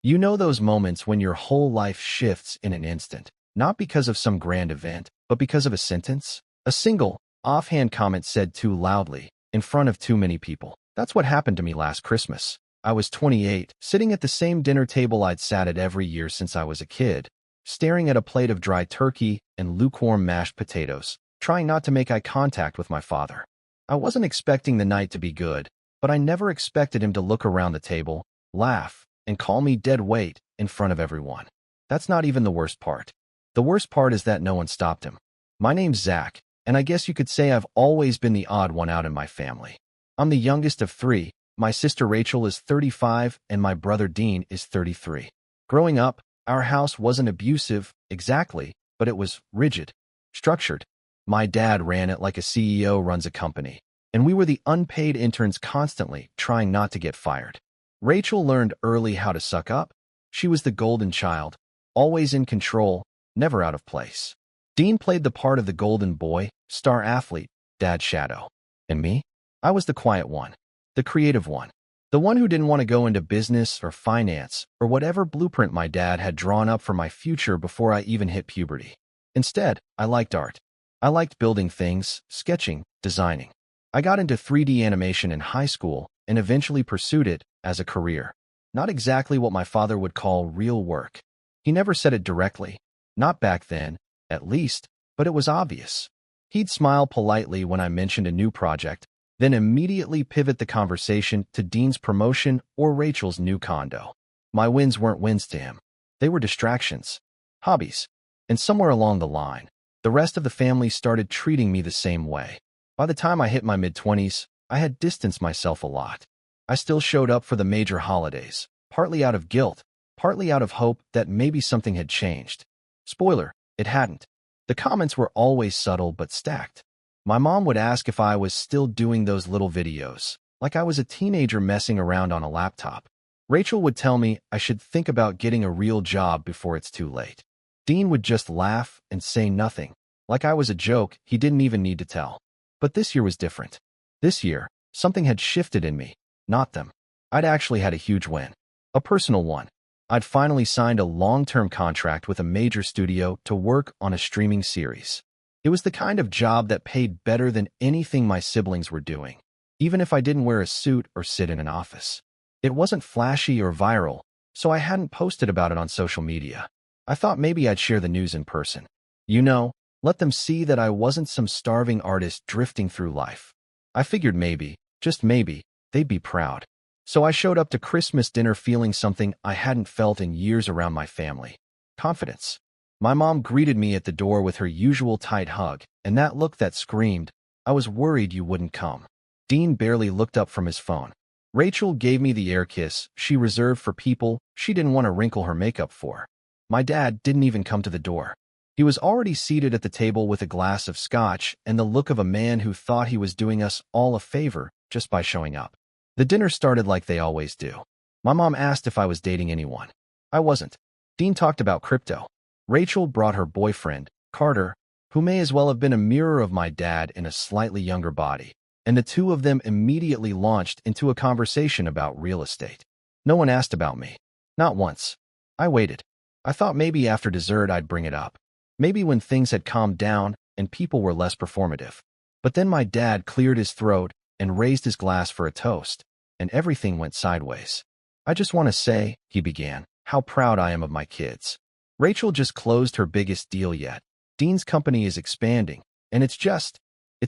You know those moments when your whole life shifts in an instant, not because of some grand event, but because of a sentence? A single, offhand comment said too loudly, in front of too many people. That's what happened to me last Christmas. I was 28, sitting at the same dinner table I'd sat at every year since I was a kid, staring at a plate of dry turkey and lukewarm mashed potatoes, trying not to make eye contact with my father. I wasn't expecting the night to be good, but I never expected him to look around the table, laugh, and call me dead weight in front of everyone. That's not even the worst part. The worst part is that no one stopped him. My name's Zach, and I guess you could say I've always been the odd one out in my family. I'm the youngest of three. My sister Rachel is 35, and my brother Dean is 33. Growing up, our house wasn't abusive, exactly, but it was rigid, structured. My dad ran it like a CEO runs a company, and we were the unpaid interns constantly trying not to get fired. Rachel learned early how to suck up. She was the golden child, always in control, never out of place. Dean played the part of the golden boy, star athlete, dad's shadow. And me? I was the quiet one, the creative one, the one who didn't want to go into business or finance or whatever blueprint my dad had drawn up for my future before I even hit puberty. Instead, I liked art. I liked building things, sketching, designing. I got into 3D animation in high school and eventually pursued it as a career. Not exactly what my father would call real work. He never said it directly, not back then, at least, but it was obvious. He'd smile politely when I mentioned a new project, then immediately pivot the conversation to Dean's promotion or Rachel's new condo. My wins weren't wins to him. They were distractions, hobbies. And somewhere along the line, the rest of the family started treating me the same way. By the time I hit my mid-20s, I had distanced myself a lot. I still showed up for the major holidays, partly out of guilt, partly out of hope that maybe something had changed. Spoiler, it hadn't. The comments were always subtle but stacked. My mom would ask if I was still doing those little videos, like I was a teenager messing around on a laptop. Rachel would tell me I should think about getting a real job before it's too late. Dean would just laugh and say nothing, like I was a joke he didn't even need to tell. But this year was different. This year, something had shifted in me, not them. I'd actually had a huge win. A personal one. I'd finally signed a long-term contract with a major studio to work on a streaming series. It was the kind of job that paid better than anything my siblings were doing, even if I didn't wear a suit or sit in an office. It wasn't flashy or viral, so I hadn't posted about it on social media. I thought maybe I'd share the news in person. You know, let them see that I wasn't some starving artist drifting through life. I figured maybe, just maybe, they'd be proud. So I showed up to Christmas dinner feeling something I hadn't felt in years around my family. Confidence. My mom greeted me at the door with her usual tight hug, and that look that screamed, "I was worried you wouldn't come." Dean barely looked up from his phone. Rachel gave me the air kiss she reserved for people she didn't want to wrinkle her makeup for. My dad didn't even come to the door. He was already seated at the table with a glass of scotch and the look of a man who thought he was doing us all a favor just by showing up. The dinner started like they always do. My mom asked if I was dating anyone. I wasn't. Dean talked about crypto. Rachel brought her boyfriend, Carter, who may as well have been a mirror of my dad in a slightly younger body, and the two of them immediately launched into a conversation about real estate. No one asked about me. Not once. I waited. I thought maybe after dessert I'd bring it up. Maybe when things had calmed down and people were less performative. But then my dad cleared his throat and raised his glass for a toast, and everything went sideways. "I just want to say," he began, "how proud I am of my kids. Rachel just closed her biggest deal yet. Dean's company is expanding, and it's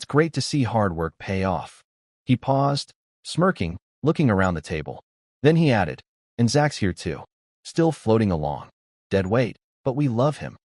great to see hard work pay off." He paused, smirking, looking around the table. Then he added, "And Zach's here too, still floating along. Dead weight, but we love him."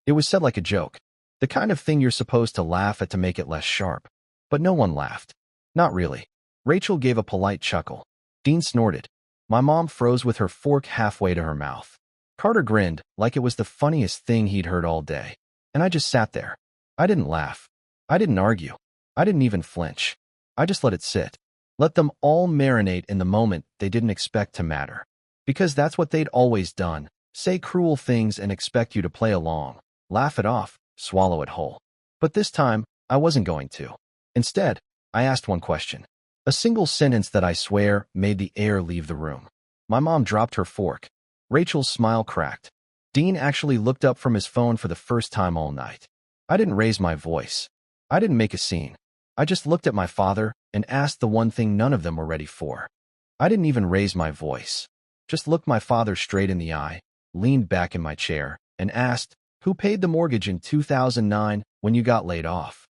It was said like a joke, the kind of thing you're supposed to laugh at to make it less sharp. But no one laughed. Not really. Rachel gave a polite chuckle. Dean snorted. My mom froze with her fork halfway to her mouth. Carter grinned like it was the funniest thing he'd heard all day. And I just sat there. I didn't laugh. I didn't argue. I didn't even flinch. I just let it sit. Let them all marinate in the moment they didn't expect to matter. Because that's what they'd always done. Say cruel things and expect you to play along. Laugh it off, swallow it whole. But this time, I wasn't going to. Instead, I asked one question. A single sentence that I swear made the air leave the room. My mom dropped her fork. Rachel's smile cracked. Dean actually looked up from his phone for the first time all night. I didn't raise my voice. I didn't make a scene. I just looked at my father and asked the one thing none of them were ready for. I didn't even raise my voice. Just looked my father straight in the eye, leaned back in my chair, and asked, "Who paid the mortgage in 2009 when you got laid off?"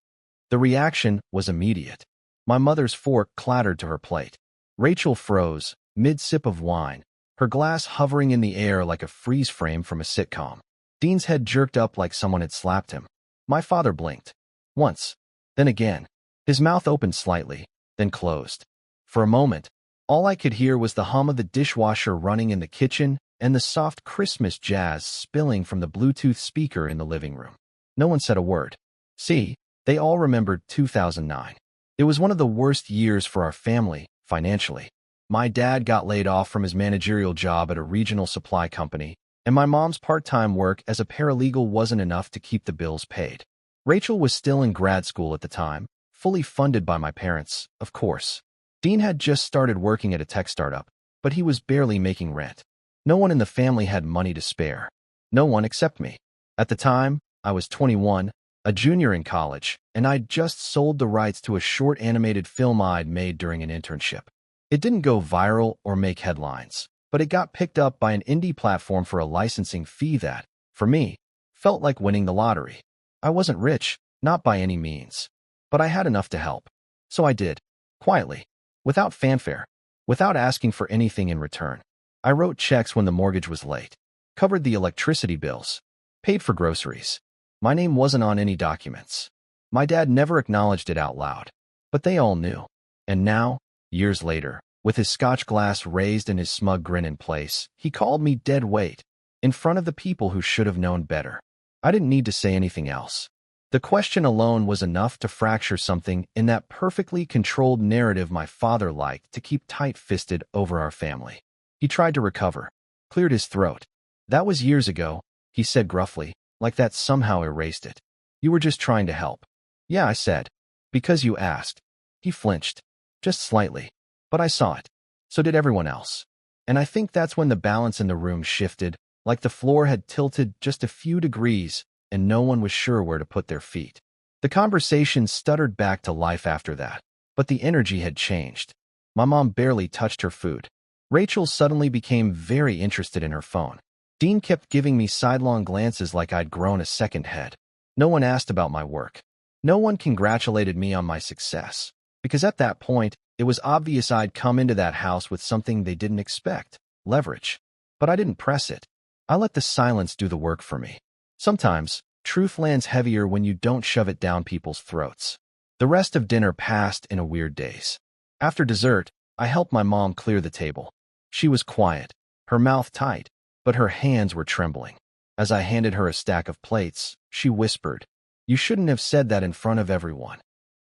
The reaction was immediate. My mother's fork clattered to her plate. Rachel froze, mid-sip of wine, her glass hovering in the air like a freeze frame from a sitcom. Dean's head jerked up like someone had slapped him. My father blinked. Once. Then again. His mouth opened slightly, then closed. For a moment, all I could hear was the hum of the dishwasher running in the kitchen and the soft Christmas jazz spilling from the Bluetooth speaker in the living room. No one said a word. See, they all remembered 2009. It was one of the worst years for our family, financially. My dad got laid off from his managerial job at a regional supply company, and my mom's part-time work as a paralegal wasn't enough to keep the bills paid. Rachel was still in grad school at the time, fully funded by my parents, of course. Dean had just started working at a tech startup, but he was barely making rent. No one in the family had money to spare. No one except me. At the time, I was 21, a junior in college, and I'd just sold the rights to a short animated film I'd made during an internship. It didn't go viral or make headlines, but it got picked up by an indie platform for a licensing fee that, for me, felt like winning the lottery. I wasn't rich, not by any means, but I had enough to help. So I did, quietly, without fanfare, without asking for anything in return. I wrote checks when the mortgage was late, covered the electricity bills, paid for groceries. My name wasn't on any documents. My dad never acknowledged it out loud, but they all knew. And now, years later, with his scotch glass raised and his smug grin in place, he called me dead weight, in front of the people who should have known better. I didn't need to say anything else. The question alone was enough to fracture something in that perfectly controlled narrative my father liked to keep tight-fisted over our family. He tried to recover, cleared his throat. "That was years ago," he said gruffly, like that somehow erased it. "You were just trying to help." "Yeah," I said. "Because you asked." He flinched. Just slightly. But I saw it. So did everyone else. And I think that's when the balance in the room shifted, like the floor had tilted just a few degrees and no one was sure where to put their feet. The conversation stuttered back to life after that, but the energy had changed. My mom barely touched her food. Rachel suddenly became very interested in her phone. Dean kept giving me sidelong glances like I'd grown a second head. No one asked about my work. No one congratulated me on my success, because at that point, it was obvious I'd come into that house with something they didn't expect, leverage. But I didn't press it. I let the silence do the work for me. Sometimes, truth lands heavier when you don't shove it down people's throats. The rest of dinner passed in a weird daze. After dessert, I helped my mom clear the table. She was quiet, her mouth tight, but her hands were trembling. As I handed her a stack of plates, she whispered, "You shouldn't have said that in front of everyone."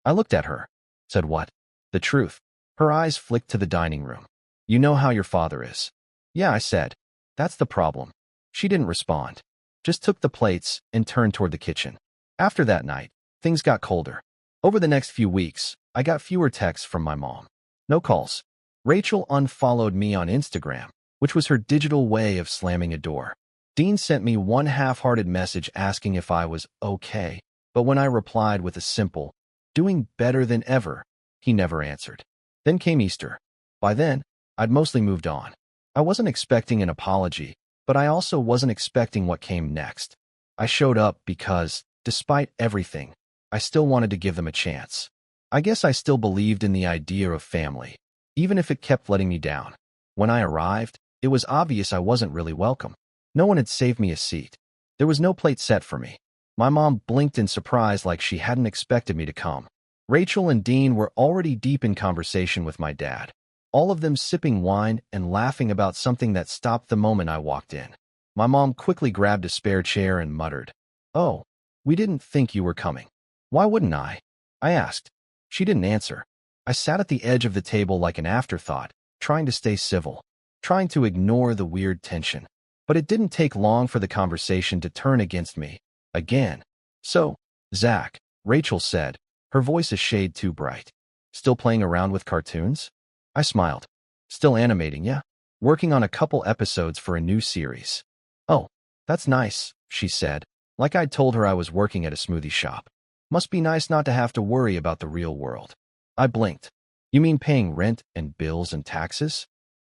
I looked at her. Said what? The truth. Her eyes flicked to the dining room. "You know how your father is." "Yeah," I said. "That's the problem." She didn't respond, just took the plates and turned toward the kitchen. After that night, things got colder. Over the next few weeks, I got fewer texts from my mom. No calls. Rachel unfollowed me on Instagram, which was her digital way of slamming a door. Dean sent me one half-hearted message asking if I was okay, but when I replied with a simple, "Doing better than ever," he never answered. Then came Easter. By then, I'd mostly moved on. I wasn't expecting an apology, but I also wasn't expecting what came next. I showed up because, despite everything, I still wanted to give them a chance. I guess I still believed in the idea of family, even if it kept letting me down. When I arrived, it was obvious I wasn't really welcome. No one had saved me a seat. There was no plate set for me. My mom blinked in surprise like she hadn't expected me to come. Rachel and Dean were already deep in conversation with my dad, all of them sipping wine and laughing about something that stopped the moment I walked in. My mom quickly grabbed a spare chair and muttered, "Oh, we didn't think you were coming." "Why wouldn't I?" I asked. She didn't answer. I sat at the edge of the table like an afterthought, trying to stay civil, trying to ignore the weird tension. But it didn't take long for the conversation to turn against me, again. "So, Zach," Rachel said, her voice a shade too bright. "Still playing around with cartoons?" I smiled. "Still animating, yeah?" working on a couple episodes for a new series. Oh, that's nice, she said, like I'd told her I was working at a smoothie shop. Must be nice not to have to worry about the real world. I blinked. You mean paying rent and bills and taxes?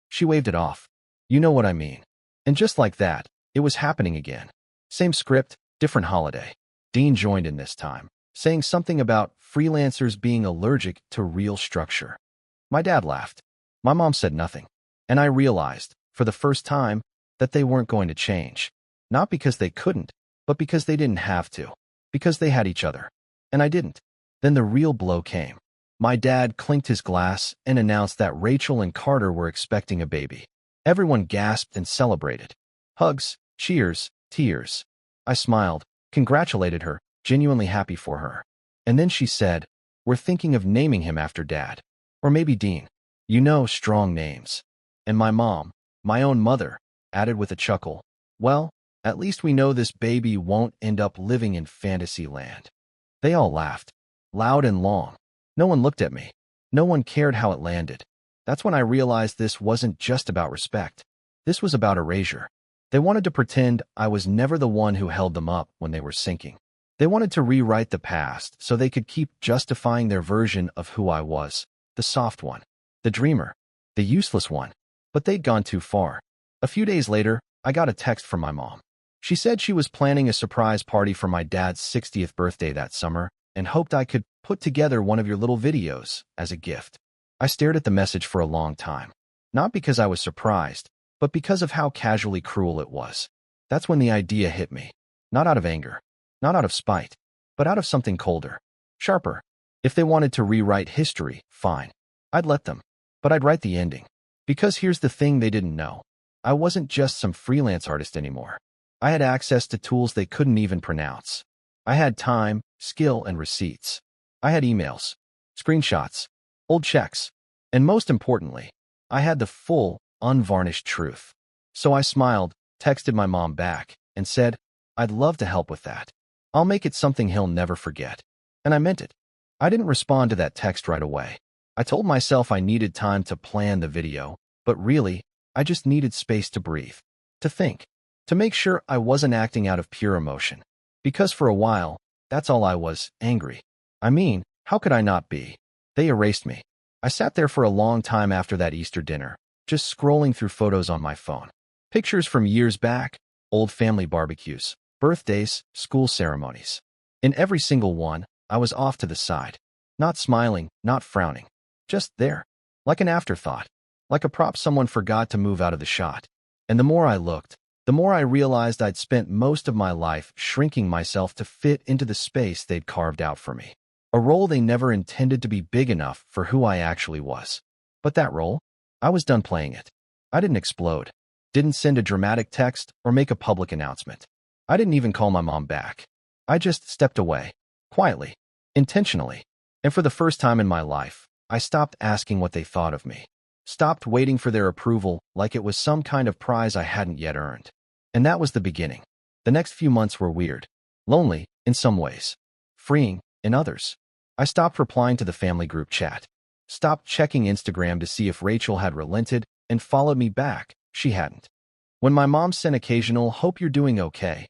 She waved it off. You know what I mean. And just like that, it was happening again. Same script, different holiday. Dean joined in this time, saying something about freelancers being allergic to real structure. My dad laughed. My mom said nothing. And I realized, for the first time, that they weren't going to change. Not because they couldn't, but because they didn't have to. Because they had each other. And I didn't. Then the real blow came. My dad clinked his glass and announced that Rachel and Carter were expecting a baby. Everyone gasped and celebrated. Hugs, cheers, tears. I smiled, congratulated her, genuinely happy for her. And then she said, "We're thinking of naming him after Dad. Or maybe Dean. You know, strong names." And my mom, my own mother, added with a chuckle, "Well, at least we know this baby won't end up living in fantasy land." They all laughed, loud and long. No one looked at me. No one cared how it landed. That's when I realized this wasn't just about respect. This was about erasure. They wanted to pretend I was never the one who held them up when they were sinking. They wanted to rewrite the past so they could keep justifying their version of who I was, the soft one, the dreamer, the useless one. But they'd gone too far. A few days later, I got a text from my mom. She said she was planning a surprise party for my dad's 60th birthday that summer and hoped I could put together one of your little videos as a gift. I stared at the message for a long time, not because I was surprised, but because of how casually cruel it was. That's when the idea hit me. Not out of anger, not out of spite, but out of something colder, sharper. If they wanted to rewrite history, fine. I'd let them. But I'd write the ending. Because here's the thing they didn't know. I wasn't just some freelance artist anymore. I had access to tools they couldn't even pronounce. I had time, skill, and receipts. I had emails, screenshots, old checks, and most importantly, I had the full, unvarnished truth. So I smiled, texted my mom back, and said, "I'd love to help with that. I'll make it something he'll never forget." And I meant it. I didn't respond to that text right away. I told myself I needed time to plan the video, but really, I just needed space to breathe, to think, to make sure I wasn't acting out of pure emotion. Because for a while, that's all I was, angry. I mean, how could I not be? They erased me. I sat there for a long time after that Easter dinner, just scrolling through photos on my phone. Pictures from years back, old family barbecues, birthdays, school ceremonies. In every single one, I was off to the side. Not smiling, not frowning. Just there. Like an afterthought. Like a prop someone forgot to move out of the shot. And the more I looked, the more I realized I'd spent most of my life shrinking myself to fit into the space they'd carved out for me. A role they never intended to be big enough for who I actually was. But that role, I was done playing it. I didn't explode. Didn't send a dramatic text or make a public announcement. I didn't even call my mom back. I just stepped away. Quietly. Intentionally. And for the first time in my life, I stopped asking what they thought of me. Stopped waiting for their approval like it was some kind of prize I hadn't yet earned. And that was the beginning. The next few months were weird. Lonely, in some ways. Freeing, in others. I stopped replying to the family group chat. Stopped checking Instagram to see if Rachel had relented and followed me back. She hadn't. When my mom sent occasional "hope you're doing okay"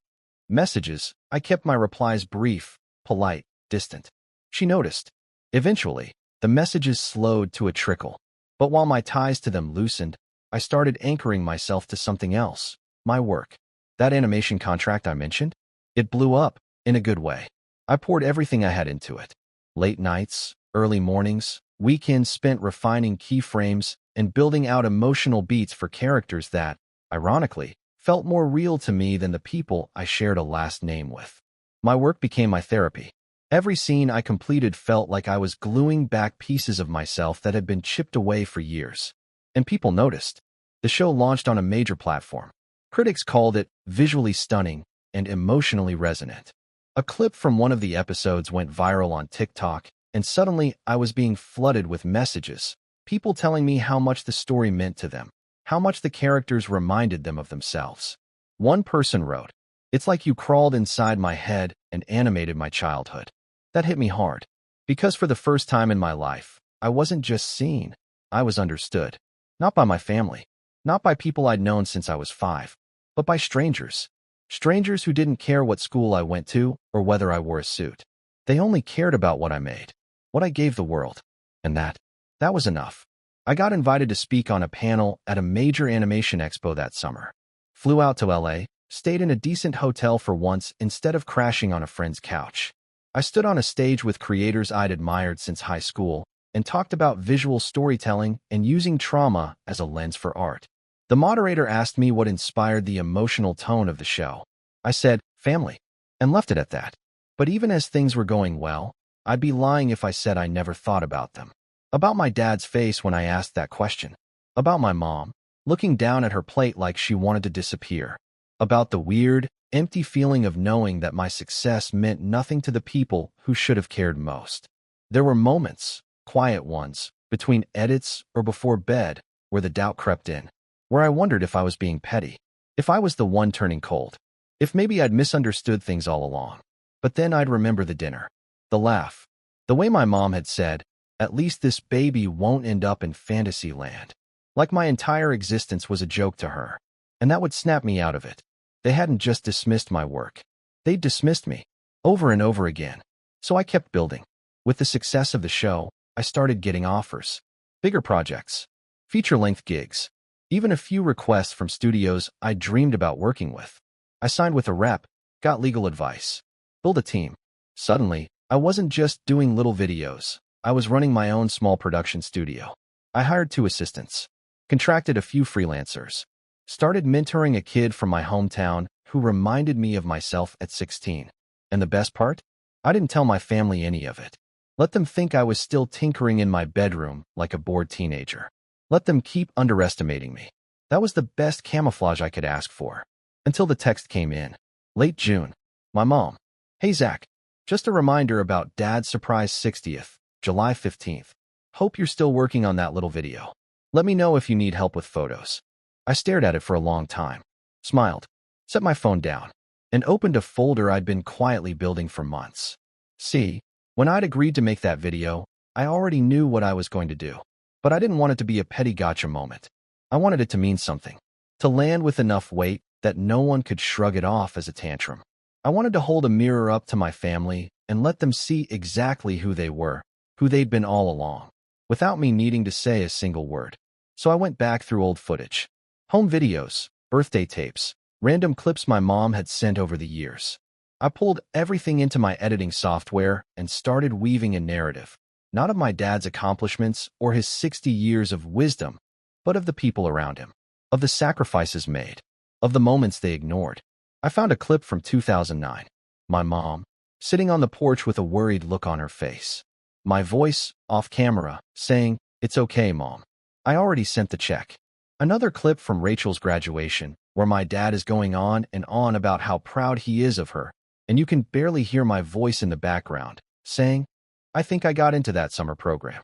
messages, I kept my replies brief, polite, distant. She noticed. Eventually, the messages slowed to a trickle. But while my ties to them loosened, I started anchoring myself to something else, my work. That animation contract I mentioned? It blew up, in a good way. I poured everything I had into it. Late nights, early mornings, weekends spent refining keyframes and building out emotional beats for characters that, ironically, felt more real to me than the people I shared a last name with. My work became my therapy. Every scene I completed felt like I was gluing back pieces of myself that had been chipped away for years. And people noticed. The show launched on a major platform. Critics called it visually stunning and emotionally resonant. A clip from one of the episodes went viral on TikTok, and suddenly I was being flooded with messages. People telling me how much the story meant to them, how much the characters reminded them of themselves. One person wrote, "It's like you crawled inside my head and animated my childhood." That hit me hard. Because for the first time in my life, I wasn't just seen, I was understood. Not by my family, Not by people I'd known since I was 5, but by strangers. Strangers who didn't care what school I went to or whether I wore a suit. They only cared about what I made, what I gave the world. And that was enough. I got invited to speak on a panel at a major animation expo that summer. Flew out to LA, stayed in a decent hotel for once instead of crashing on a friend's couch. I stood on a stage with creators I'd admired since high school and talked about visual storytelling and using trauma as a lens for art. The moderator asked me what inspired the emotional tone of the show. I said, family, and left it at that. But even as things were going well, I'd be lying if I said I never thought about them. About my dad's face when I asked that question. About my mom, looking down at her plate like she wanted to disappear. About the weird, empty feeling of knowing that my success meant nothing to the people who should have cared most. There were moments, quiet ones, between edits or before bed, where the doubt crept in. Where I wondered if I was being petty, if I was the one turning cold, if maybe I'd misunderstood things all along. But then I'd remember the dinner, the laugh, the way my mom had said, at least this baby won't end up in fantasy land. Like my entire existence was a joke to her, and that would snap me out of it. They hadn't just dismissed my work. They'd dismissed me, over and over again. So I kept building. With the success of the show, I started getting offers, bigger projects, feature-length gigs, even a few requests from studios I dreamed about working with. I signed with a rep, got legal advice, built a team. Suddenly, I wasn't just doing little videos. I was running my own small production studio. I hired 2 assistants, contracted a few freelancers, started mentoring a kid from my hometown who reminded me of myself at 16. And the best part? I didn't tell my family any of it. Let them think I was still tinkering in my bedroom like a bored teenager. Let them keep underestimating me. That was the best camouflage I could ask for. Until the text came in. Late June. My mom. Hey Zach. Just a reminder about Dad's surprise 60th, July 15th. Hope you're still working on that little video. Let me know if you need help with photos. I stared at it for a long time, smiled, set my phone down, and opened a folder I'd been quietly building for months. See, when I'd agreed to make that video, I already knew what I was going to do. But I didn't want it to be a petty gotcha moment. I wanted it to mean something, to land with enough weight that no one could shrug it off as a tantrum. I wanted to hold a mirror up to my family and let them see exactly who they were, who they'd been all along, without me needing to say a single word. So I went back through old footage, home videos, birthday tapes, random clips my mom had sent over the years. I pulled everything into my editing software and started weaving a narrative. Not of my dad's accomplishments or his 60 years of wisdom, but of the people around him, of the sacrifices made, of the moments they ignored. I found a clip from 2009. My mom, sitting on the porch with a worried look on her face. My voice, off camera, saying, "It's okay, Mom. I already sent the check." Another clip from Rachel's graduation, where my dad is going on and on about how proud he is of her, and you can barely hear my voice in the background, saying, "I think I got into that summer program."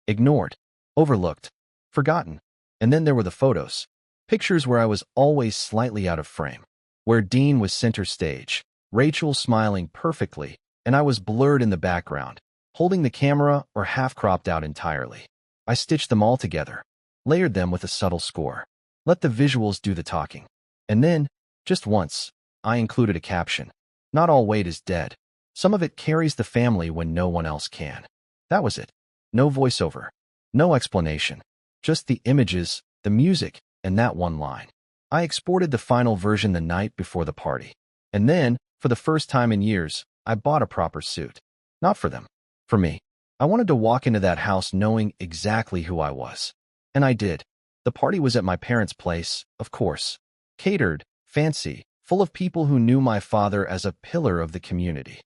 Ignored, overlooked, forgotten. And then there were the photos. Pictures where I was always slightly out of frame. Where Dean was center stage, Rachel smiling perfectly, and I was blurred in the background, holding the camera or half-cropped out entirely. I stitched them all together, layered them with a subtle score. Let the visuals do the talking. And then, just once, I included a caption. Not all weight is dead. Some of it carries the family when no one else can. That was it. No voiceover. No explanation. Just the images, the music, and that one line. I exported the final version the night before the party. And then, for the first time in years, I bought a proper suit. Not for them. For me. I wanted to walk into that house knowing exactly who I was. And I did. The party was at my parents' place, of course. Catered, fancy, full of people who knew my father as a pillar of the community.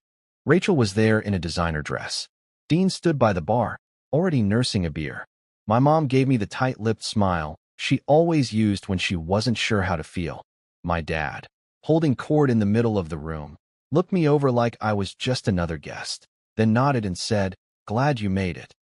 Rachel was there in a designer dress. Dean stood by the bar, already nursing a beer. My mom gave me the tight-lipped smile she always used when she wasn't sure how to feel. My dad, holding cord in the middle of the room, looked me over like I was just another guest, then nodded and said, "Glad you made it."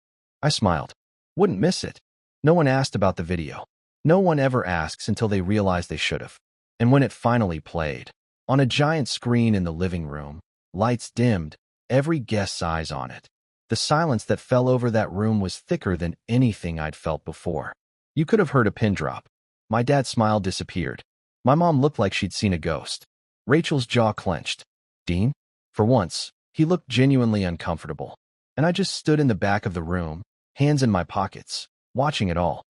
I smiled. Wouldn't miss it. No one asked about the video. No one ever asks until they realize they should have. And when it finally played, on a giant screen in the living room, lights dimmed, every guest's eyes on it. The silence that fell over that room was thicker than anything I'd felt before. You could have heard a pin drop. My dad's smile disappeared. My mom looked like she'd seen a ghost. Rachel's jaw clenched. Dean? For once, he looked genuinely uncomfortable. And I just stood in the back of the room, hands in my pockets, watching it all.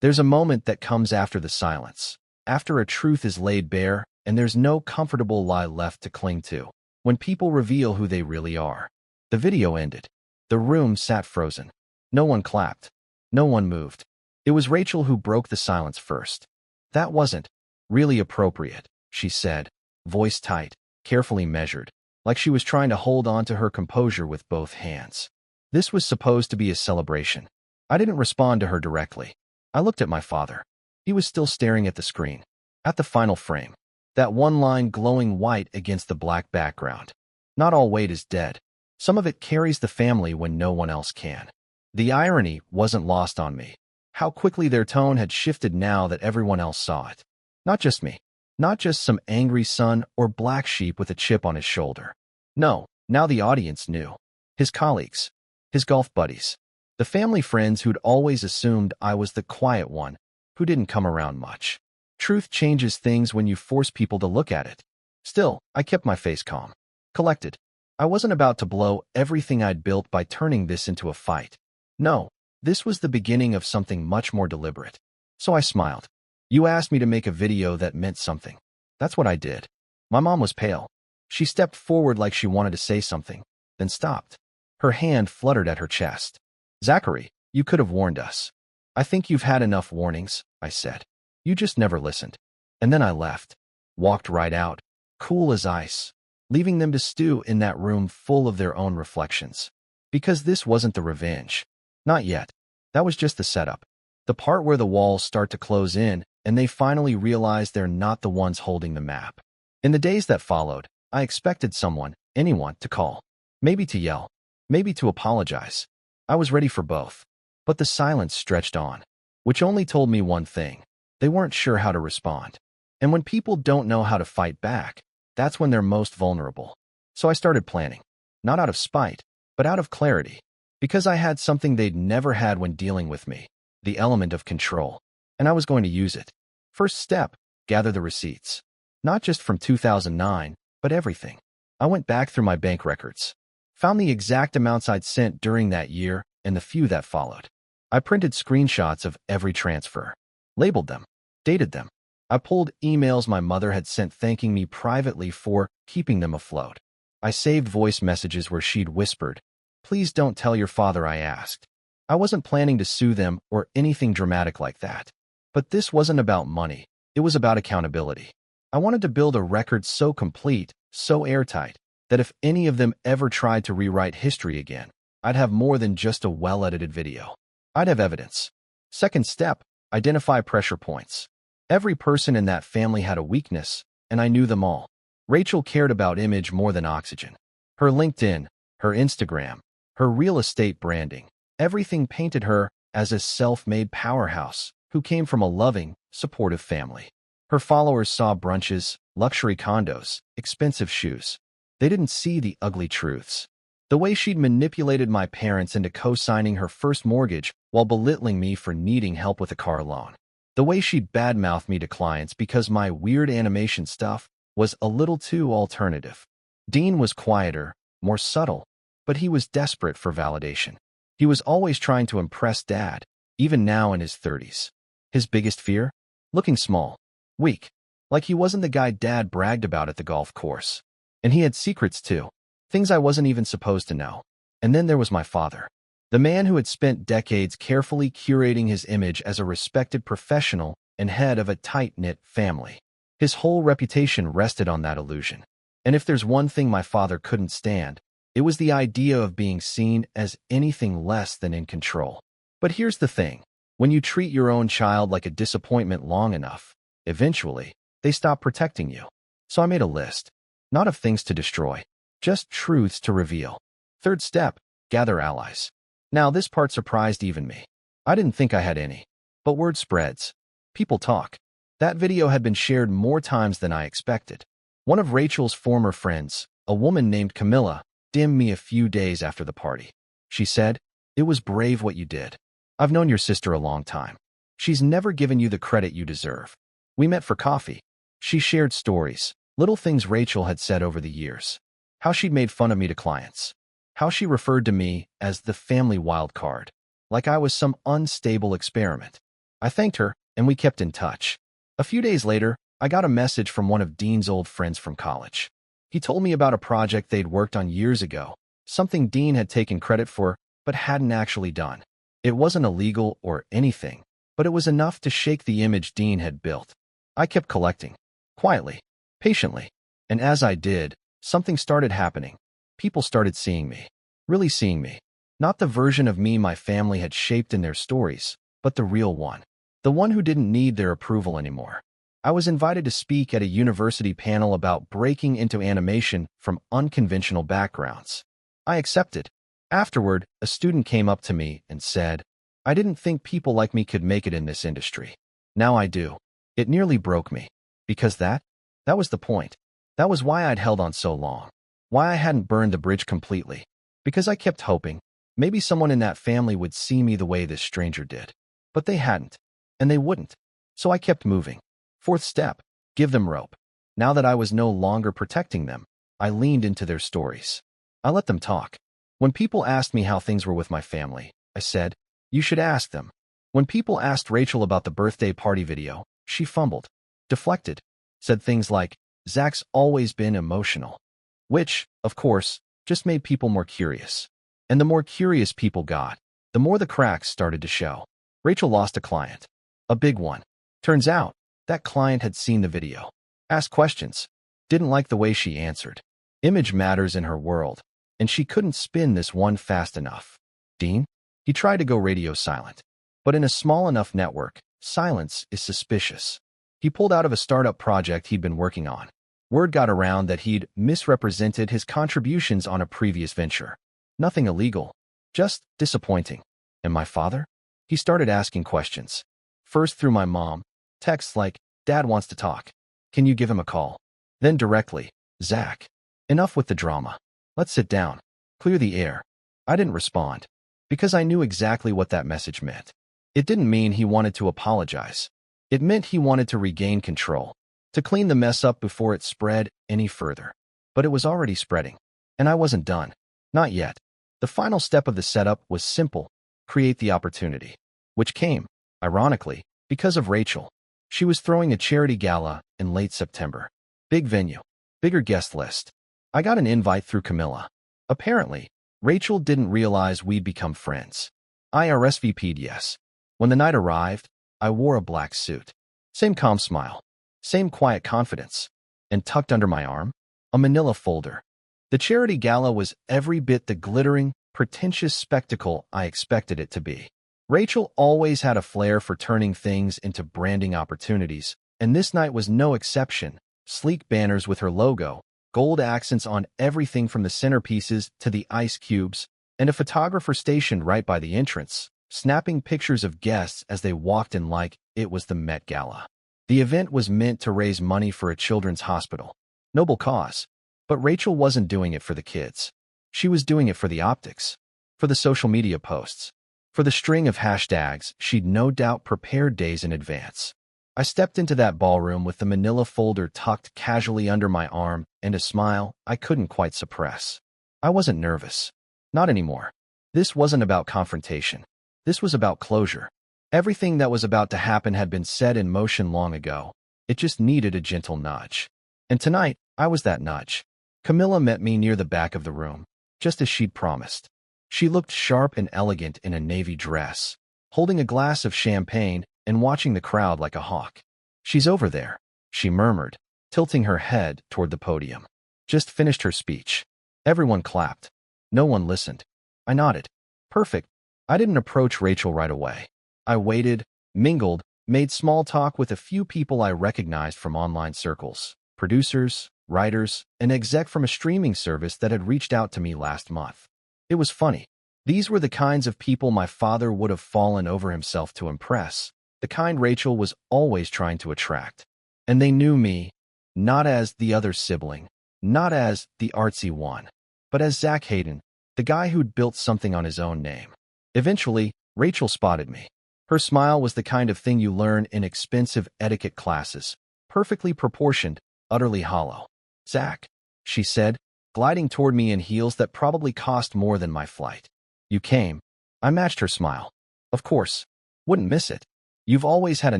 There's a moment that comes after the silence, after a truth is laid bare, and there's no comfortable lie left to cling to. When people reveal who they really are. The video ended. The room sat frozen. No one clapped. No one moved. It was Rachel who broke the silence first. That wasn't really appropriate, she said, voice tight, carefully measured, like she was trying to hold on to her composure with both hands. This was supposed to be a celebration. I didn't respond to her directly. I looked at my father. He was still staring at the screen, at the final frame, that one line glowing white against the black background. Not all weight is dead. Some of it carries the family when no one else can. The irony wasn't lost on me. How quickly their tone had shifted now that everyone else saw it. Not just me. Not just some angry son or black sheep with a chip on his shoulder. No, now the audience knew. His colleagues. His golf buddies. The family friends who'd always assumed I was the quiet one, who didn't come around much. Truth changes things when you force people to look at it. Still, I kept my face calm. Collected. I wasn't about to blow everything I'd built by turning this into a fight. No, this was the beginning of something much more deliberate. So I smiled. You asked me to make a video that meant something. That's what I did. My mom was pale. She stepped forward like she wanted to say something, then stopped. Her hand fluttered at her chest. Zachary, you could have warned us. I think you've had enough warnings, I said. You just never listened. And then I left. Walked right out, cool as ice, leaving them to stew in that room full of their own reflections. Because this wasn't the revenge. Not yet. That was just the setup. The part where the walls start to close in and they finally realize they're not the ones holding the map. In the days that followed, I expected someone, anyone, to call. Maybe to yell. Maybe to apologize. I was ready for both. But the silence stretched on, which only told me one thing. They weren't sure how to respond. And when people don't know how to fight back, that's when they're most vulnerable. So I started planning. Not out of spite, but out of clarity. Because I had something they'd never had when dealing with me. The element of control. And I was going to use it. First step, gather the receipts. Not just from 2009, but everything. I went back through my bank records. Found the exact amounts I'd sent during that year and the few that followed. I printed screenshots of every transfer. Labeled them. Dated them. I pulled emails my mother had sent thanking me privately for keeping them afloat. I saved voice messages where she'd whispered, "Please don't tell your father I asked." I wasn't planning to sue them or anything dramatic like that. But this wasn't about money. It was about accountability. I wanted to build a record so complete, so airtight, that if any of them ever tried to rewrite history again, I'd have more than just a well-edited video. I'd have evidence. Second step, identify pressure points. Every person in that family had a weakness, and I knew them all. Rachel cared about image more than oxygen. Her LinkedIn, her Instagram, her real estate branding, everything painted her as a self-made powerhouse who came from a loving, supportive family. Her followers saw brunches, luxury condos, expensive shoes. They didn't see the ugly truths. The way she'd manipulated my parents into co-signing her first mortgage while belittling me for needing help with a car loan. The way she'd badmouthed me to clients because my weird animation stuff was a little too alternative. Dean was quieter, more subtle, but he was desperate for validation. He was always trying to impress Dad, even now in his 30s. His biggest fear? Looking small. Weak. Like he wasn't the guy Dad bragged about at the golf course. And he had secrets too. Things I wasn't even supposed to know. And then there was my father. The man who had spent decades carefully curating his image as a respected professional and head of a tight-knit family. His whole reputation rested on that illusion. And if there's one thing my father couldn't stand, it was the idea of being seen as anything less than in control. But here's the thing. When you treat your own child like a disappointment long enough, eventually, they stop protecting you. So I made a list. Not of things to destroy, just truths to reveal. Third step, gather allies. Now this part surprised even me. I didn't think I had any. But word spreads. People talk. That video had been shared more times than I expected. One of Rachel's former friends, a woman named Camilla, DM'd me a few days after the party. She said, "It was brave what you did. I've known your sister a long time. She's never given you the credit you deserve. We met for coffee. She shared stories, little things Rachel had said over the years. How she'd made fun of me to clients. How she referred to me as the family wild card, like I was some unstable experiment. I thanked her, and we kept in touch. A few days later, I got a message from one of Dean's old friends from college. He told me about a project they'd worked on years ago, something Dean had taken credit for but hadn't actually done. It wasn't illegal or anything, but it was enough to shake the image Dean had built. I kept collecting, quietly, patiently, and as I did, something started happening. People started seeing me, really seeing me. Not the version of me my family had shaped in their stories, but the real one. The one who didn't need their approval anymore. I was invited to speak at a university panel about breaking into animation from unconventional backgrounds. I accepted. Afterward, a student came up to me and said, "I didn't think people like me could make it in this industry. Now I do." It nearly broke me. Because that was the point. That was why I'd held on so long. Why I hadn't burned the bridge completely. Because I kept hoping, maybe someone in that family would see me the way this stranger did. But they hadn't. And they wouldn't. So I kept moving. Fourth step, give them rope. Now that I was no longer protecting them, I leaned into their stories. I let them talk. When people asked me how things were with my family, I said, "You should ask them." When people asked Rachel about the birthday party video, she fumbled, deflected, said things like, "Zach's always been emotional." Which, of course, just made people more curious. And the more curious people got, the more the cracks started to show. Rachel lost a client. A big one. Turns out, that client had seen the video, asked questions, didn't like the way she answered. Image matters in her world, and she couldn't spin this one fast enough. Dean? He tried to go radio silent. But in a small enough network, silence is suspicious. He pulled out of a startup project he'd been working on. Word got around that he'd misrepresented his contributions on a previous venture. Nothing illegal, just disappointing. And my father? He started asking questions. First through my mom, texts like, "Dad wants to talk. Can you give him a call?" Then directly, "Zach, enough with the drama. Let's sit down. Clear the air." I didn't respond, because I knew exactly what that message meant. It didn't mean he wanted to apologize. It meant he wanted to regain control, to clean the mess up before it spread any further. But it was already spreading, and I wasn't done. Not yet. The final step of the setup was simple: create the opportunity, which came, ironically, because of Rachel. She was throwing a charity gala in late September. Big venue, bigger guest list. I got an invite through Camilla. Apparently, Rachel didn't realize we'd become friends. I RSVP'd yes. When the night arrived, I wore a black suit. Same calm smile, same quiet confidence. And tucked under my arm, a manila folder. The charity gala was every bit the glittering, pretentious spectacle I expected it to be. Rachel always had a flair for turning things into branding opportunities, and this night was no exception. Sleek banners with her logo, gold accents on everything from the centerpieces to the ice cubes, and a photographer stationed right by the entrance, snapping pictures of guests as they walked in like it was the Met Gala. The event was meant to raise money for a children's hospital. Noble cause. But Rachel wasn't doing it for the kids. She was doing it for the optics, for the social media posts, for the string of hashtags she'd no doubt prepared days in advance. I stepped into that ballroom with the manila folder tucked casually under my arm and a smile I couldn't quite suppress. I wasn't nervous. Not anymore. This wasn't about confrontation. This was about closure. Everything that was about to happen had been set in motion long ago. It just needed a gentle nudge. And tonight, I was that nudge. Camilla met me near the back of the room, just as she'd promised. She looked sharp and elegant in a navy dress, holding a glass of champagne and watching the crowd like a hawk. "She's over there," she murmured, tilting her head toward the podium. Just finished her speech. Everyone clapped. No one listened. I nodded. Perfect. I didn't approach Rachel right away. I waited, mingled, made small talk with a few people I recognized from online circles. Producers, writers, an exec from a streaming service that had reached out to me last month. It was funny. These were the kinds of people my father would have fallen over himself to impress, the kind Rachel was always trying to attract. And they knew me, not as the other sibling, not as the artsy one, but as Zach Hayden, the guy who'd built something on his own name. Eventually, Rachel spotted me. Her smile was the kind of thing you learn in expensive etiquette classes, perfectly proportioned, utterly hollow. "Zach," she said, gliding toward me in heels that probably cost more than my flight. "You came." I matched her smile. "Of course. Wouldn't miss it. You've always had a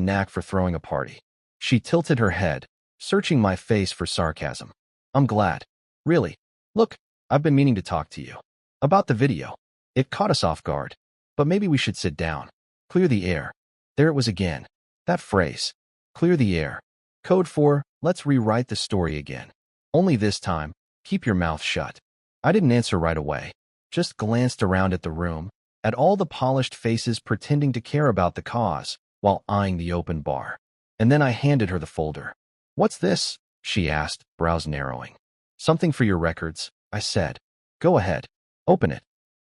knack for throwing a party." She tilted her head, searching my face for sarcasm. "I'm glad. Really. Look, I've been meaning to talk to you. About the video. It caught us off guard. But maybe we should sit down. Clear the air." There it was again. That phrase. Clear the air. Code for, let's rewrite the story again. Only this time, keep your mouth shut. I didn't answer right away. Just glanced around at the room, at all the polished faces pretending to care about the cause, while eyeing the open bar. And then I handed her the folder. "What's this?" she asked, brows narrowing. "Something for your records," I said. "Go ahead. Open it."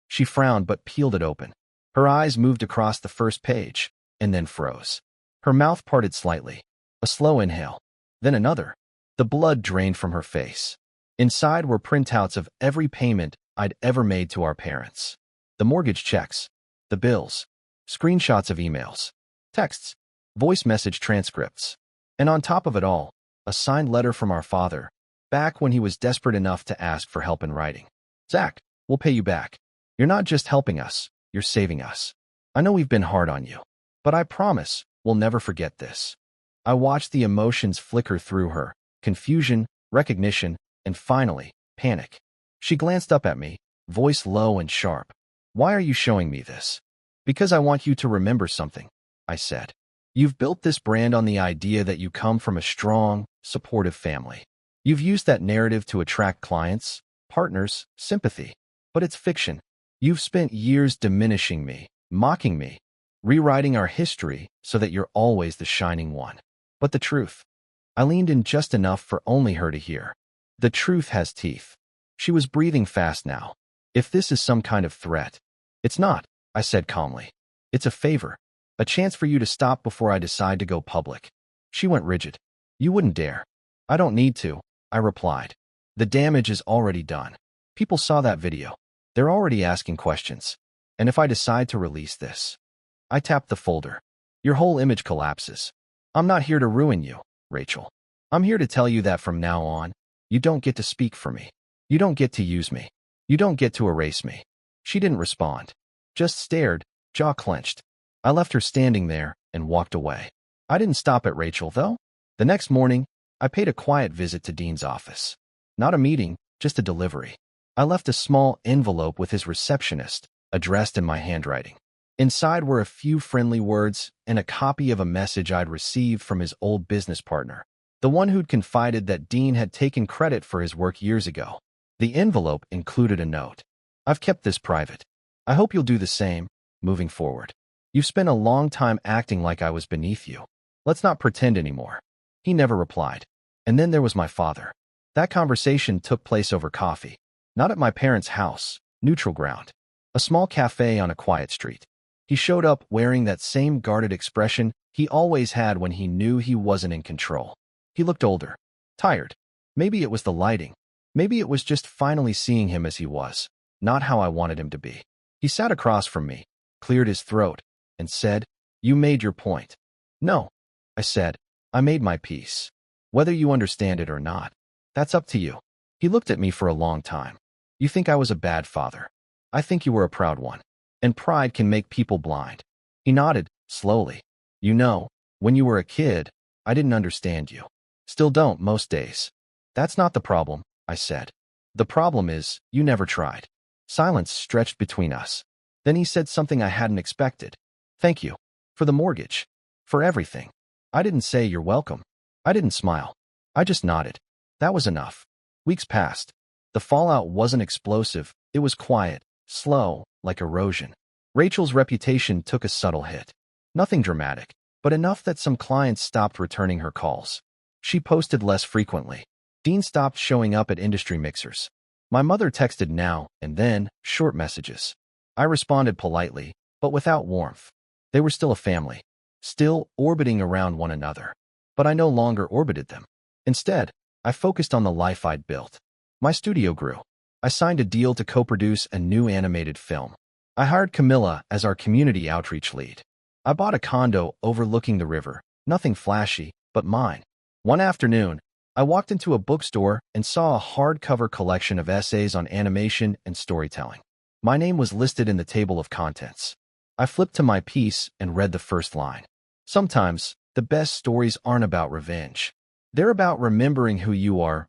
She frowned but peeled it open. Her eyes moved across the first page, and then froze. Her mouth parted slightly. A slow inhale. Then another. The blood drained from her face. Inside were printouts of every payment I'd ever made to our parents. The mortgage checks, the bills, screenshots of emails, texts, voice message transcripts. And on top of it all, a signed letter from our father, back when he was desperate enough to ask for help in writing. "Zach, we'll pay you back. You're not just helping us, you're saving us. I know we've been hard on you, but I promise we'll never forget this." I watched the emotions flicker through her, confusion, recognition, and finally, panic. She glanced up at me, voice low and sharp. "Why are you showing me this?" "Because I want you to remember something," I said. "You've built this brand on the idea that you come from a strong, supportive family. You've used that narrative to attract clients, partners, sympathy. But it's fiction. You've spent years diminishing me, mocking me, rewriting our history so that you're always the shining one. But the truth." I leaned in just enough for only her to hear. "The truth has teeth." She was breathing fast now. "If this is some kind of threat." "It's not," I said calmly. "It's a favor. A chance for you to stop before I decide to go public." She went rigid. "You wouldn't dare." "I don't need to," I replied. "The damage is already done. People saw that video. They're already asking questions. And if I decide to release this..." I tapped the folder. "Your whole image collapses. I'm not here to ruin you, Rachel. I'm here to tell you that from now on, you don't get to speak for me. You don't get to use me. You don't get to erase me." She didn't respond. Just stared, jaw clenched. I left her standing there and walked away. I didn't stop at Rachel, though. The next morning, I paid a quiet visit to Dean's office. Not a meeting, just a delivery. I left a small envelope with his receptionist, addressed in my handwriting. Inside were a few friendly words and a copy of a message I'd received from his old business partner, the one who'd confided that Dean had taken credit for his work years ago. The envelope included a note. "I've kept this private. I hope you'll do the same, moving forward. You've spent a long time acting like I was beneath you. Let's not pretend anymore." He never replied. And then there was my father. That conversation took place over coffee. Not at my parents' house, neutral ground. A small cafe on a quiet street. He showed up wearing that same guarded expression he always had when he knew he wasn't in control. He looked older, tired. Maybe it was the lighting. Maybe it was just finally seeing him as he was, not how I wanted him to be. He sat across from me, cleared his throat, and said, "You made your point." "No," I said. "I made my peace. Whether you understand it or not, that's up to you." He looked at me for a long time. "You think I was a bad father. I think you were a proud one. And pride can make people blind." He nodded, slowly. "You know, when you were a kid, I didn't understand you. Still don't most days." "That's not the problem," I said. "The problem is, you never tried." Silence stretched between us. Then he said something I hadn't expected. "Thank you. For the mortgage. For everything." I didn't say you're welcome. I didn't smile. I just nodded. That was enough. Weeks passed. The fallout wasn't explosive. It was quiet, slow, like erosion. Rachel's reputation took a subtle hit. Nothing dramatic, but enough that some clients stopped returning her calls. She posted less frequently. Dean stopped showing up at industry mixers. My mother texted now and then, short messages. I responded politely, but without warmth. They were still a family, still orbiting around one another. But I no longer orbited them. Instead, I focused on the life I'd built. My studio grew. I signed a deal to co-produce a new animated film. I hired Camilla as our community outreach lead. I bought a condo overlooking the river, nothing flashy, but mine. One afternoon, I walked into a bookstore and saw a hardcover collection of essays on animation and storytelling. My name was listed in the table of contents. I flipped to my piece and read the first line. Sometimes, the best stories aren't about revenge. They're about remembering who you are